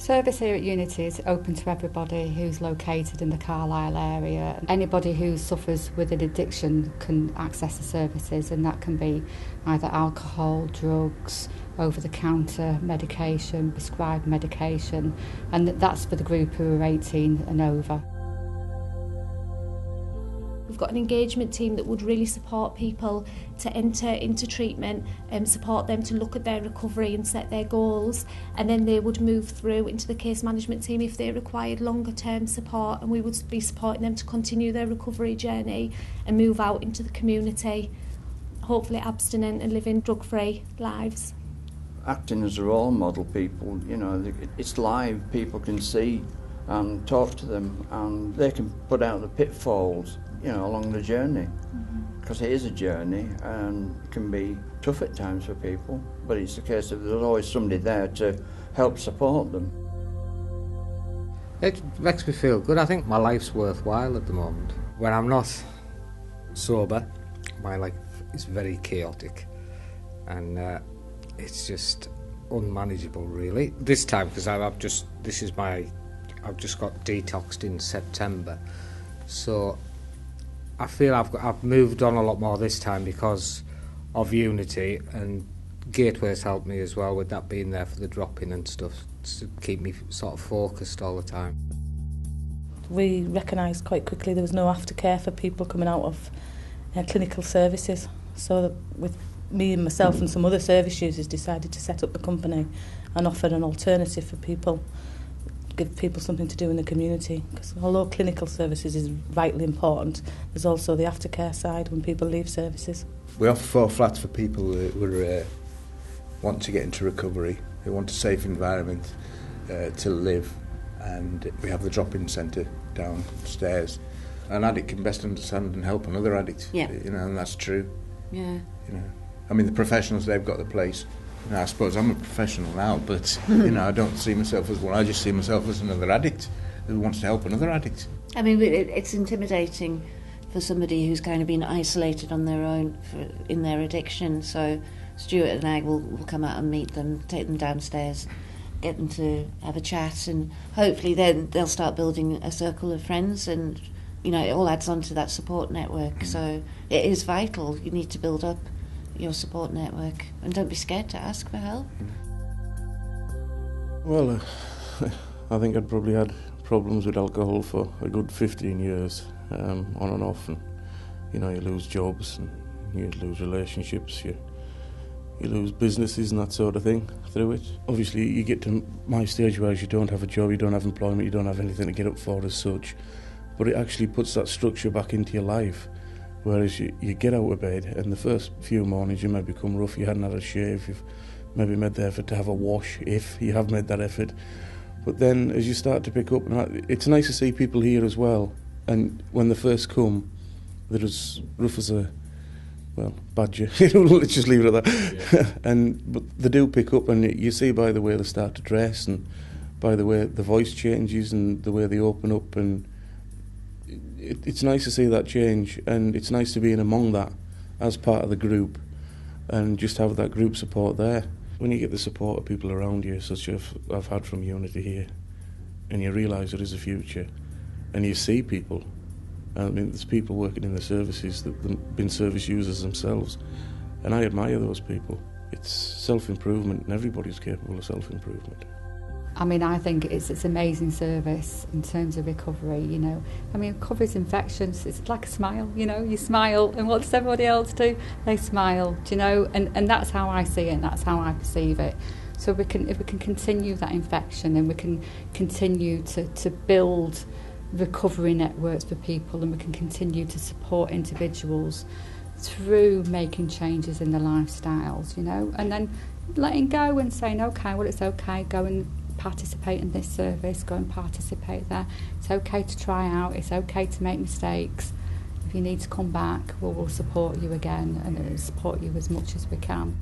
Service here at Unity is open to everybody who's located in the Carlisle area. Anybody who suffers with an addiction can access the services, and that can be either alcohol, drugs, over-the-counter medication, prescribed medication, and that's for the group who are 18 and over. We've got an engagement team that would really support people to enter into treatment and support them to look at their recovery and set their goals, and then they would move through into the case management team if they required longer term support, and we would be supporting them to continue their recovery journey and move out into the community, hopefully abstinent and living drug-free lives. Acting as a role model, people, it's live, people can see and talk to them, and they can put out the pitfalls along the journey, because it is a journey and it can be tough at times for people, but it's a case of there's always somebody there to help support them. It makes me feel good. I think my life's worthwhile at the moment. When I'm not sober, my life is very chaotic, and it's just unmanageable really. This time, because I've just got detoxed in September, so I feel I've moved on a lot more this time because of Unity, and Gateway's helped me as well with that being there for the drop-in and stuff to keep me sort of focused all the time. We recognised quite quickly there was no aftercare for people coming out of clinical services, so with me and myself and some other service users decided to set up the company and offer an alternative for people, give people something to do in the community, because although clinical services is vitally important, there's also the aftercare side when people leave services. We offer 4 flats for people who want to get into recovery, who want a safe environment to live, and we have the drop-in centre downstairs. An addict can best understand and help another addict, and that's true. Yeah. I mean, the professionals, they've got the place. I suppose I'm a professional now, but I don't see myself as one. I just see myself as another addict who wants to help another addict. I mean, it's intimidating for somebody who's kind of been isolated on their own in their addiction. So Stuart and I will come out and meet them, take them downstairs, get them to have a chat, and hopefully then they'll start building a circle of friends, and it all adds on to that support network. So it is vital. You need to build up your support network, and don't be scared to ask for help. Well, I think I'd probably had problems with alcohol for a good 15 years, on and off, and you lose jobs, and you lose relationships, you lose businesses and that sort of thing through it. Obviously you get to my stage where you don't have a job, you don't have employment, you don't have anything to get up for as such, but it actually puts that structure back into your life. Whereas you get out of bed, and the first few mornings you may become rough, you hadn't had a shave, you've maybe made the effort to have a wash, if you have made that effort. But then as you start to pick up, it's nice to see people here as well, and when they first come, they're as rough as a, badger, let's just leave it at that. Yeah. But they do pick up, and you see by the way they start to dress, and by the way the voice changes, and the way they open up, and it's nice to see that change, and it's nice to be in among that as part of the group and just have that group support there. When you get the support of people around you, such as I've had from Unity here, and you realise there is a future, and you see people, I mean, there's people working in the services that have been service users themselves, and I admire those people. It's self-improvement, and everybody's capable of self-improvement. I mean, I think it's amazing service in terms of recovery, I mean, recovery's infections, it's like a smile, you smile, and what does everybody else do? They smile, and that's how I see it, and that's how I perceive it. So if we can continue that infection, and we can continue to build recovery networks for people, and we can continue to support individuals through making changes in their lifestyles, and then letting go and saying, okay, well, it's okay, go and participate in this service, go and participate there. It's okay to try out, it's okay to make mistakes. If you need to come back, we'll support you again, and support you as much as we can.